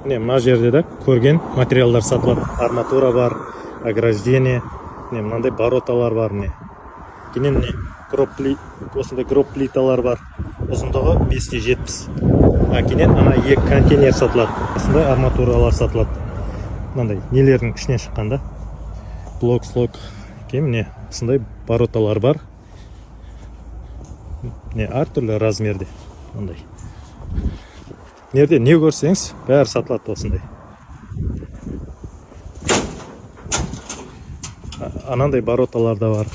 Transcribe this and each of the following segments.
мына жерде да көрген материалдар сатылады. Арматура бар, ограждение, мынандай бароталар бар. Кенен осындай гроб плиталар бар. Ұзындығы 570. Кенен ана екі контейнер сатылады. Осындай арматуралар сатылады. Мынандай нелердің ішінен шыққанда. Блок-слок. Міне осындай бароталар бар. Әртүрлі размерде. Мындай. Нерде не көрсеңіз, бәрі сатылады осындай. Анандай бароталар да бар.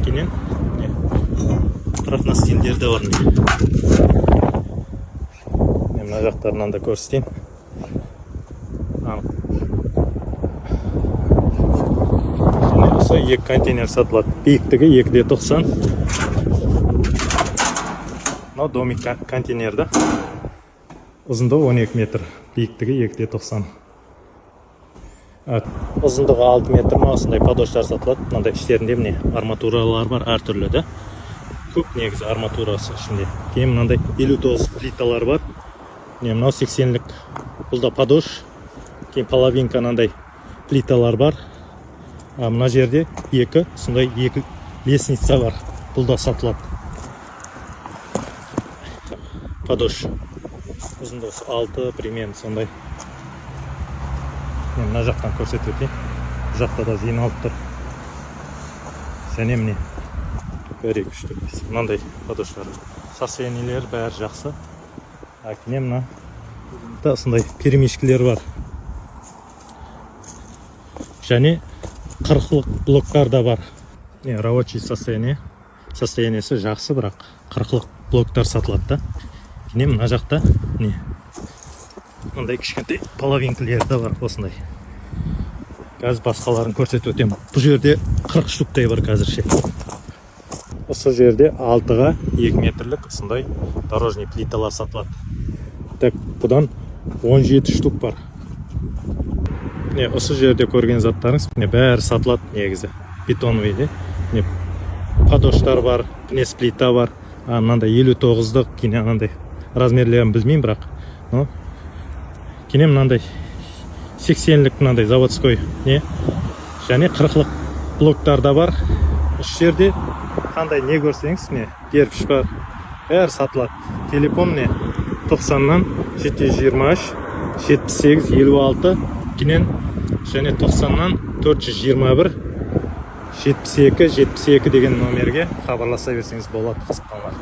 Кенен профнастилдер де бар. Мына жақтарынан да көрсетейін. Осы екі контейнер сатылады. Биіктігі 2,90. Мынау домик контейнерді. Ұзындығы 12 метр. Биіктігі 2,90. Ұзындығы 6 метр ма, осындай подоштар сатылады. Мынандай іштерінде міне арматуралар бар, әртүрлі де. Көп негізі арматурасы ішінде. Кейін мынандай 59 плиталар бар. Мынау 80-лік. Бұл да подош. Кейін половинка мынандай плиталар бар. Мына жерде сондай екі лестница бар. Бұл да сатылады. Подош. Ұзындығы 6 примерно сондай. Мына жақтан көрсетіп өтейін. Бұл жақта да жиналып тұр. Және міне бір-екі үштік. Мынандай подоштар. Состояниелер бәрі жақсы. Кене мына да осындай перемешкілер бар. Және 40-лық блоктар да бар. Рабочий состояние. Состояниесі жақсы, бірақ 40-лық блоктар сатылады. Кене мына жақта мындай кішкентай половинкілер де бар осындай. Қазір басқаларын көрсетіп өтем. Бұл жерде 40 штуктай бар қазірше. Осы жерде 6-ға 2 метрлік осындай дорожный плиталар сатылады. Так, бұдан 17 штук бар. Осы жерде көрген заттарыңыз бәрі сатылады негізі. Бетоновый де. Подоштар бар, пнес плита бар. Мынандай 59-дық, кейін мынандай размерлерін білмеймін, бірақ. Кейін мынандай 80-лік мынандай заводской, және 40-лық блоктар да бар. Үш жерде қандай не көрсеңіз, кірпіш бар, бәрі сатылады. Телефон 90-нан 723 78 56, кейін және 90-нан 421 72 72 деген номерге хабарласа берсеңіз болады, қызыққандар.